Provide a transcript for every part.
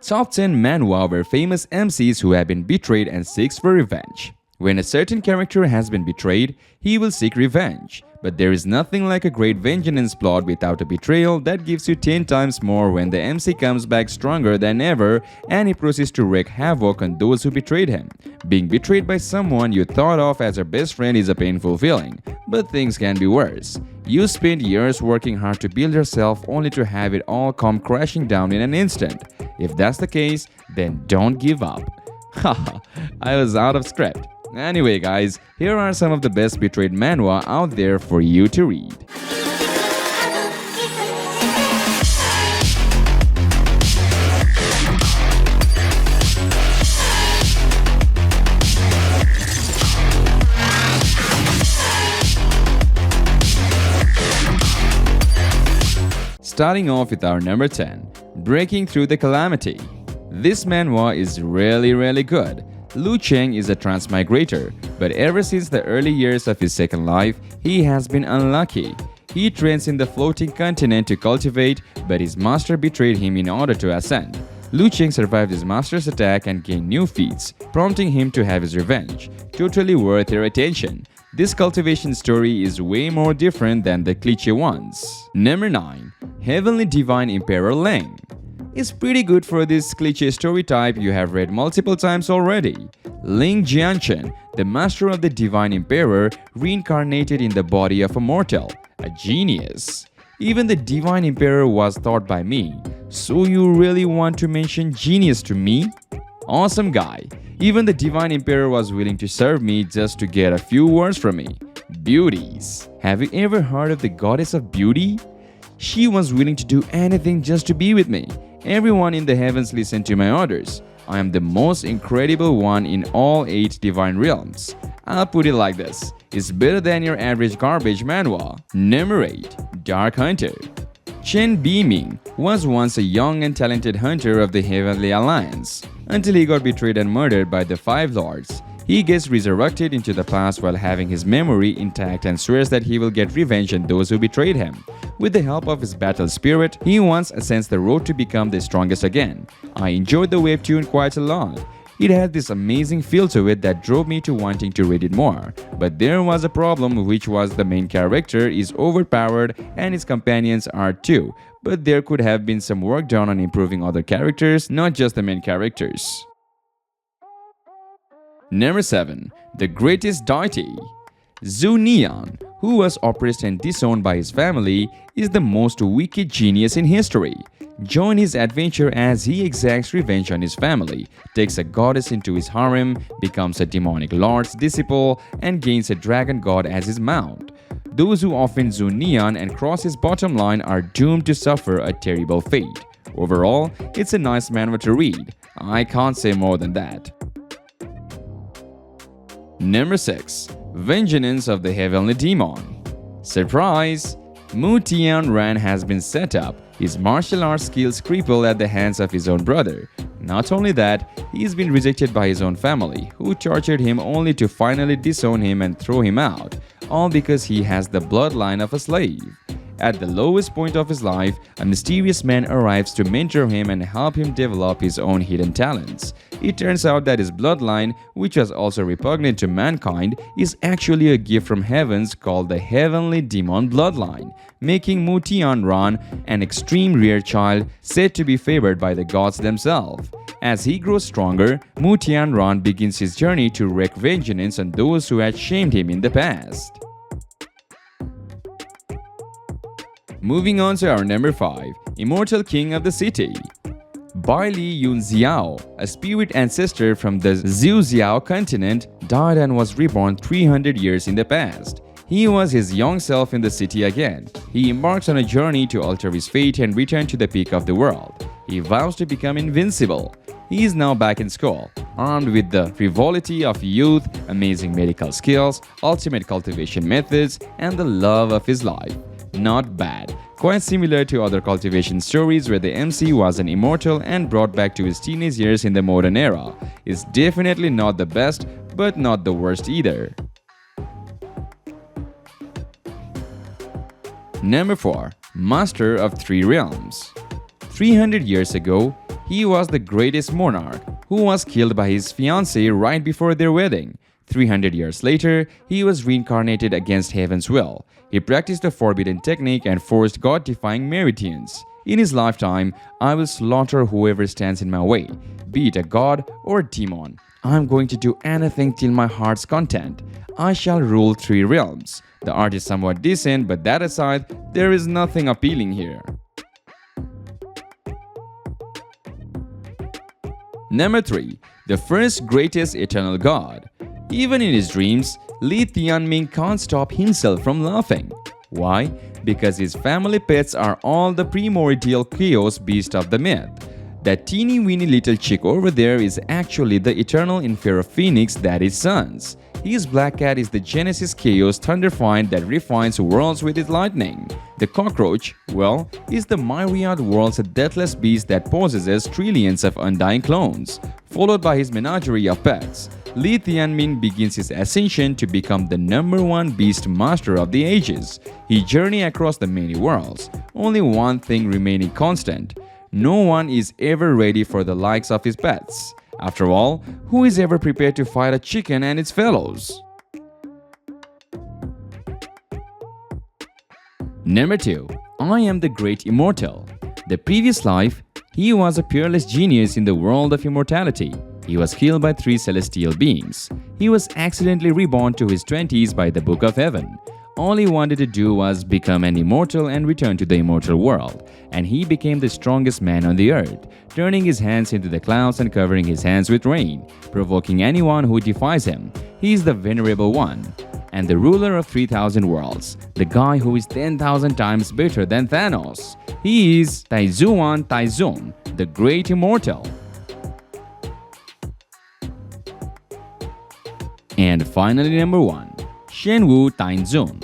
Top 10 manhwa were famous MCs who have been betrayed and seeks for revenge. When a certain character has been betrayed, he will seek revenge. But there is nothing like a great vengeance plot without a betrayal that gives you 10 times more when the MC comes back stronger than ever and he proceeds to wreak havoc on those who betrayed him. Being betrayed by someone you thought of as your best friend is a painful feeling, but things can be worse. You spent years working hard to build yourself only to have it all come crashing down in an instant. If that's the case, then don't give up. Haha, I was out of script. Anyway guys, here are some of the best betrayed manhwa out there for you to read. Starting off with our number 10, Breaking Through the Calamity. This manhwa is really good. Lu Cheng is a transmigrator, but ever since the early years of his second life, he has been unlucky. He trains in the floating continent to cultivate, but his master betrayed him in order to ascend. Lu Cheng survived his master's attack and gained new feats, prompting him to have his revenge. Totally worth your attention. This cultivation story is way more different than the cliché ones. Number 9. Heavenly Divine Emperor Leng. It's pretty good for this cliché story type you have read multiple times already. Ling Jianchen, the master of the Divine Emperor, reincarnated in the body of a mortal. A genius. Even the Divine Emperor was thought by me. So you really want to mention genius to me? Awesome guy. Even the Divine Emperor was willing to serve me just to get a few words from me. Beauties. Have you ever heard of the goddess of beauty? She was willing to do anything just to be with me. Everyone in the heavens listened to my orders. I am the most incredible one in all 8 divine realms. I'll put it like this. It's better than your average garbage manhwa. Number 8. Dark Hunter. Chen Biming was once a young and talented hunter of the Heavenly Alliance, until he got betrayed and murdered by the 5 lords. He gets resurrected into the past while having his memory intact and swears that he will get revenge on those who betrayed him. With the help of his battle spirit, he once ascends the road to become the strongest again. I enjoyed the webtoon quite a lot. It had this amazing feel to it that drove me to wanting to read it more. But there was a problem, which was the main character is overpowered and his companions are too. But there could have been some work done on improving other characters, not just the main characters. Number 7. The Greatest Deity. Zhu Nian, who was oppressed and disowned by his family, is the most wicked genius in history. Join his adventure as he exacts revenge on his family, takes a goddess into his harem, becomes a demonic lord's disciple, and gains a dragon god as his mount. Those who offend Zhu Nian and cross his bottom line are doomed to suffer a terrible fate. Overall, it's a nice manhwa to read. I can't say more than that. Number 6. Vengeance of the Heavenly Demon. Surprise! Mu Tianran has been set up, his martial arts skills crippled at the hands of his own brother. Not only that, he's been rejected by his own family, who tortured him only to finally disown him and throw him out, all because he has the bloodline of a slave. At the lowest point of his life, a mysterious man arrives to mentor him and help him develop his own hidden talents. It turns out that his bloodline, which was also repugnant to mankind, is actually a gift from heavens called the Heavenly Demon Bloodline, making Mu Tianran an extreme rare child said to be favored by the gods themselves. As he grows stronger, Mu Tianran begins his journey to wreak vengeance on those who had shamed him in the past. Moving on to our number 5, Immortal King of the City. Bai Li Yunxiao, a spirit ancestor from the Zhuxiao continent, died and was reborn 300 years in the past. He was his young self in the city again. He embarks on a journey to alter his fate and return to the peak of the world. He vows to become invincible. He is now back in school, armed with the frivolity of youth, amazing medical skills, ultimate cultivation methods, and the love of his life. Not bad. Quite similar to other cultivation stories where the MC was an immortal and brought back to his teenage years in the modern era. It's definitely not the best, but not the worst either. Number 4. Master of 3 Realms. 300 years ago, He was the greatest monarch who was killed by his fiancée right before their wedding. 300 years later, he was reincarnated against heaven's will. He practiced a forbidden technique and forced God-defying meridians. In his lifetime, I will slaughter whoever stands in my way, be it a god or a demon. I'm going to do anything till my heart's content. I shall rule 3 realms. The art is somewhat decent, but that aside, there is nothing appealing here. Number 3. The first greatest eternal god. Even in his dreams, Li Tianming can't stop himself from laughing. Why? Because his family pets are all the primordial chaos beast of the myth. That teeny-weeny little chick over there is actually the eternal inferior phoenix that is Sun's. His black cat is the Genesis Chaos Thunderfiend that refines worlds with its lightning. The cockroach, well, is the myriad worlds a deathless beast that possesses trillions of undying clones. Followed by his menagerie of pets, Li Tianmin begins his ascension to become the #1 beast master of the ages. He journeys across the many worlds, only one thing remaining constant. No one is ever ready for the likes of his pets. After all, who is ever prepared to fight a chicken and its fellows? Number 2. I am the Great Immortal. The previous life, he was a peerless genius in the world of immortality. He was killed by 3 celestial beings. He was accidentally reborn to his 20s by the Book of Heaven. All he wanted to do was become an immortal and return to the immortal world. And he became the strongest man on the earth, turning his hands into the clouds and covering his hands with rain, provoking anyone who defies him. He is the Venerable One, and the ruler of 3,000 worlds, the guy who is 10,000 times better than Thanos. He is Taizuan Taizun, the Great Immortal. And finally, number 1. Shenwoo Taizun.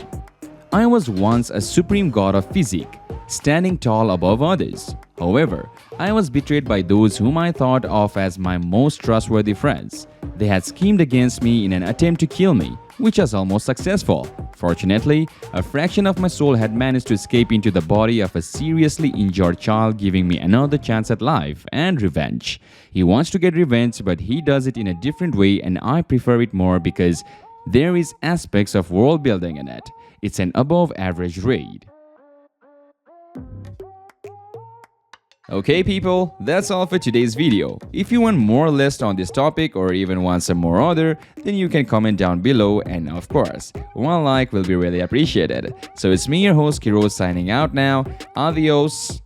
I was once a supreme god of physique, standing tall above others. However, I was betrayed by those whom I thought of as my most trustworthy friends. They had schemed against me in an attempt to kill me, which was almost successful. Fortunately, a fraction of my soul had managed to escape into the body of a seriously injured child, giving me another chance at life and revenge. He wants to get revenge, but he does it in a different way, and I prefer it more because there is aspects of world building in it. It's an above average raid. Okay people, that's all for today's video. If you want more list on this topic or even want some more other, then you can comment down below, and of course, one like will be really appreciated. So it's me, your host Kiro, signing out now. Adios.